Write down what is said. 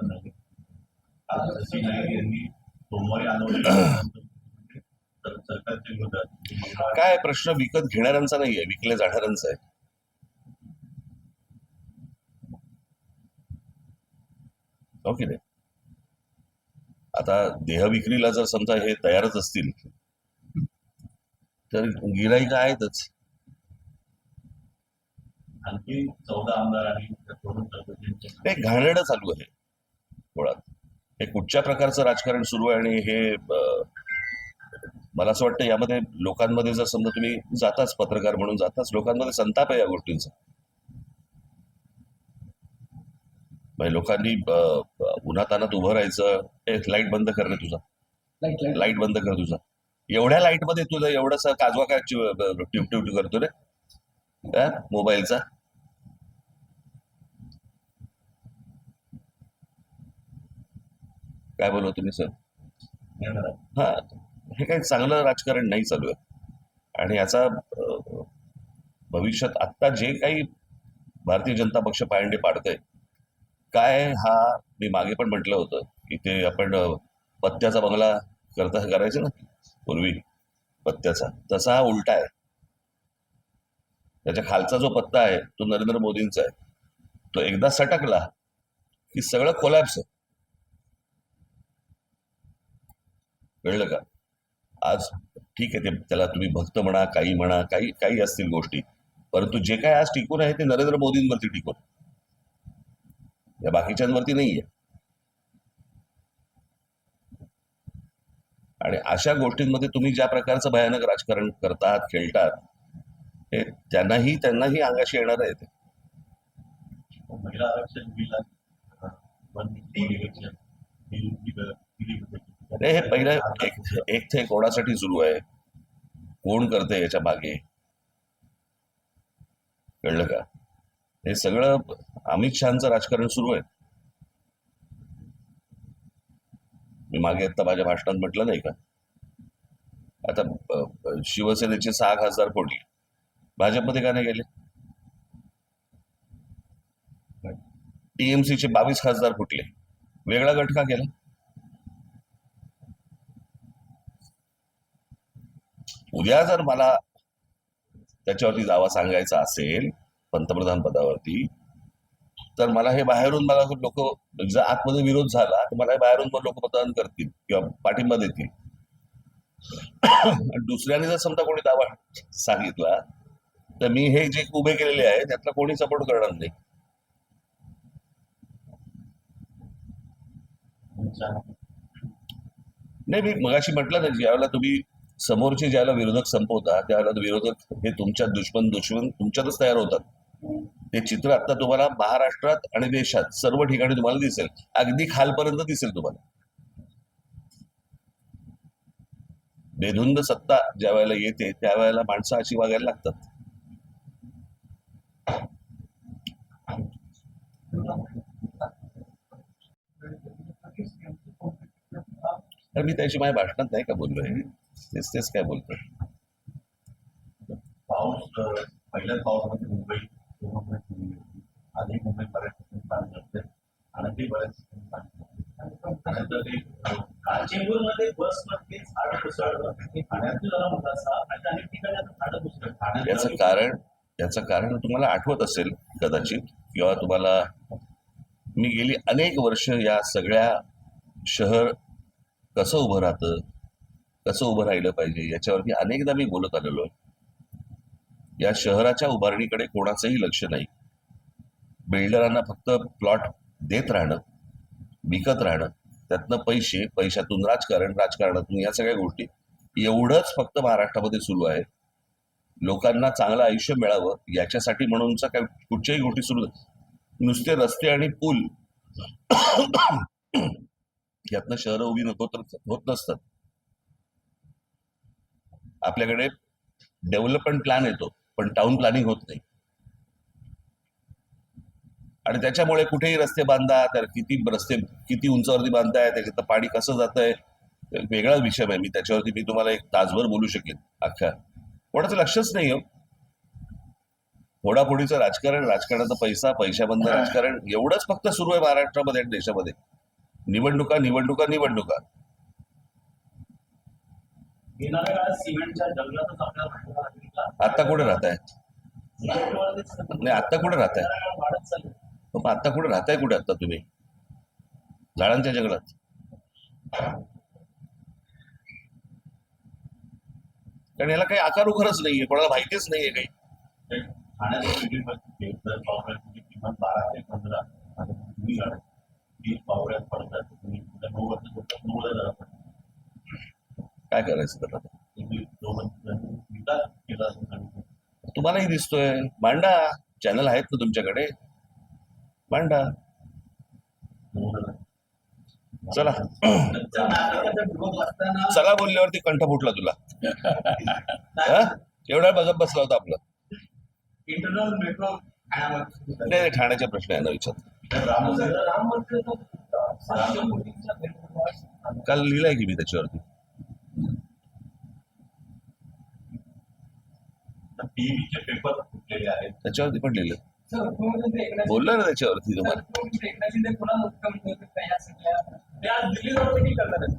राजकारण नाही. आज शशी नाईक यांनी सोमवारी आंदोलन सरकारच्या विरोधात काय प्रश्न विकत घेणाऱ्यांचा नाहीये, विकले जाणाऱ्यांचा आहे. हो की नाही? आता देहविक्रीला जर समजा हे तयारच असतील तर गिराईक आहेतच. आणखी 14 आमदार आणि हे घाणेरडं चालू आहे मुळात. हे कुठच्या प्रकारचं राजकारण सुरू आहे आणि हे मला असं वाटतं यामध्ये लोकांमध्ये जर समजा तुम्ही जाताच पत्रकार म्हणून जाताच लोकांमध्ये संताप आहे या गोष्टींचा. म्हणजे लोकांनी उन्हातानात उभं राहायचं, लाईट बंद करणे तुझा, लाईट बंद कर तुझा. एवढ्या लाईट मध्ये तुझं एवढासा काजवा काय टिप करतो रे मोबाईलचा. काय बोलू तुम्ही सर? हा, हे काही चांगलं राजकारण नाही चालू आहे आणि याचा भविष्यात आत्ता जे काही भारतीय जनता पक्ष पायंडे पाडतंय काय, हा मी मागे पण म्हटलं होतं की ते आपण पत्त्याचा बंगला करायचं ना पूर्वी पत्त्याचा, तसा हा उलटा आहे. त्याच्या खालचा जो पत्ता आहे तो नरेंद्र मोदींचा आहे. तो एकदा सटकला की सगळं कोलॅप्स आहे. कळलं का? आज ठीक आहे, ते त्याला तुम्ही भक्त म्हणा, काही म्हणा, काही काही असतील गोष्टी, परंतु जे काय आज टिकून आहे ते नरेंद्र मोदींवरती टिकून, या बाकीच्यांवरती नाहीये. आणि अशा गोष्टींमध्ये तुम्ही ज्या प्रकारचं भयानक राजकारण करतात, खेळतात, हे त्यांनाही अंगाशी येणार आहे. महिला आरक्षण हे पहिलं एक ते कोणासाठी सुरू आहे, कोण करते याच्या मागे, कळलं का? हे सगळं अमित शहाचं राजकारण सुरू आहे. मी मागे आता माझ्या भाषणात म्हटलं नाही का, आता शिवसेनेचे 6 खासदार फोडले, भाजपमध्ये का नाही गेले? टीएमसीचे 22 खासदार फुटले, वेगळा गट का केला? उद्या जर मला त्याच्यावरती दावा सांगायचा असेल पंतप्रधान पदावरती, तर मला हे बाहेरून मला लोक जर आतमध्ये विरोध झाला तर मला बाहेरून पण लोक मतदान करतील किंवा पाठिंबा देतील. दुसऱ्याने जर समजा कोणी दावा सांगितला तर मी हे जे उभे केलेले आहे त्यातला कोणी सपोर्ट करणार नाही. नाही, मी मगाशी म्हटलं ना, ज्यावेळेला तुम्ही समोरचे ज्याला विरोधक संपवता त्यावेळेला विरोधक हे तुमच्या दुश्मन तुमच्यातच तयार होतात. ते चित्र आता तुम्हाला महाराष्ट्रात आणि देशात सर्व ठिकाणी तुम्हाला दिसेल, अगदी खालपर्यंत दिसेल तुम्हाला. बेधुंद सत्ता ज्या वेळेला येते त्यावेळेला माणसं अशी वागायला लागतात. तर मी त्याची माझ्या भाषणात नाही का बोललोय, तेच काय बोलतोय. पाऊस पहिल्याच पावसामध्ये मुंबई आधी मुंबई बऱ्याच आणि ते बऱ्याच चेंबूरमध्ये बसमध्ये झाडं कोसळलं, याचं कारण तुम्हाला आठवत असेल कदाचित, किंवा तुम्हाला मी गेली अनेक वर्ष या सगळ्या शहर कसं उभं राहतं, कसं उभं राहिलं पाहिजे याच्यावरती अनेकदा मी बोलत आलेलो आहे. या शहराच्या उभारणीकडे कोणाचंही लक्ष नाही. बिल्डरांना फक्त प्लॉट देत राहणं, विकत राहणं, त्यातनं पैशातून राजकारणातून या सगळ्या गोष्टी, एवढंच फक्त महाराष्ट्रामध्ये सुरू आहे. लोकांना चांगलं आयुष्य मिळावं याच्यासाठी म्हणूनचा काय कुठच्याही गोष्टी सुरू, नुसते रस्ते आणि पूल यातनं शहरं उभी होत नसतात. आपल्याकडे डेव्हलपमेंट प्लॅन येतो पण टाउन प्लॅनिंग होत नाही. आणि त्याच्यामुळे कुठेही रस्ते बांधा, तर किती उंचावरती बांधताय, त्याच्यात पाणी कसं जात आहे, वेगळा विषय आहे. मी त्याच्यावरती तुम्हाला एक तासभर बोलू शकेन. अख्खा कोणाचं लक्षच नाही हो. फोडाफोडीचं राजकारण, राजकारणाचा पैसा, पैशाबंद राजकारण एवढंच फक्त सुरू आहे महाराष्ट्रामध्ये आणि देशामध्ये. निवडणुका निवडणुका निवडणुका. येणाऱ्या काळात सिमेंटच्या जंगलातच आपल्याला राहायला लागेल का? आता कुठे राहताय? सिमेंटवरतीच नाही, आता कुठे राहताय? येणाऱ्या काळात वाढत चालली. मग आता कुठे राहताय? कुठे आता तुम्ही? झाडांच्या जंगलात. कारण याला काही आकार उखरच नाहीये, कोणाला माहितीच नाहीये काही. ठाण्याच्या पिढीमध्ये जर पावसाळ्याची किंमत 12 ते 15 आता तुम्ही गाडी 30 पावसाळ्यात पडतात, तुम्ही 90,000 काय करायचं त्याला? तुम्ही विकास केला असेल. तुम्हालाही दिसतोय. मांडा, चॅनल आहेत ना तुमच्याकडे, मांडा. चला चला बोलल्यावरती कंठ फुटला तुला. हा? एवढा वेळ बघत बसला होता आपलं. इंटरनल मेट्रो ठाण्यामध्ये नाही, ठाण्याचा प्रश्न आहे ना विचार. काल लिहिलंय की मी त्याच्यावरती. टीव्हीचे पेपर फुटलेले आहेत. त्याच्यावरती पण लिहिलं. मुख्यमंत्री एकनाथ बोललो ना त्याच्यावरती तुम्हाला. मुख्यमंत्री एकनाथ शिंदे पुन्हा मुख्यमंत्री होतील का या सगळ्या ते आज दिल्लीवर देखील करणार आहेत.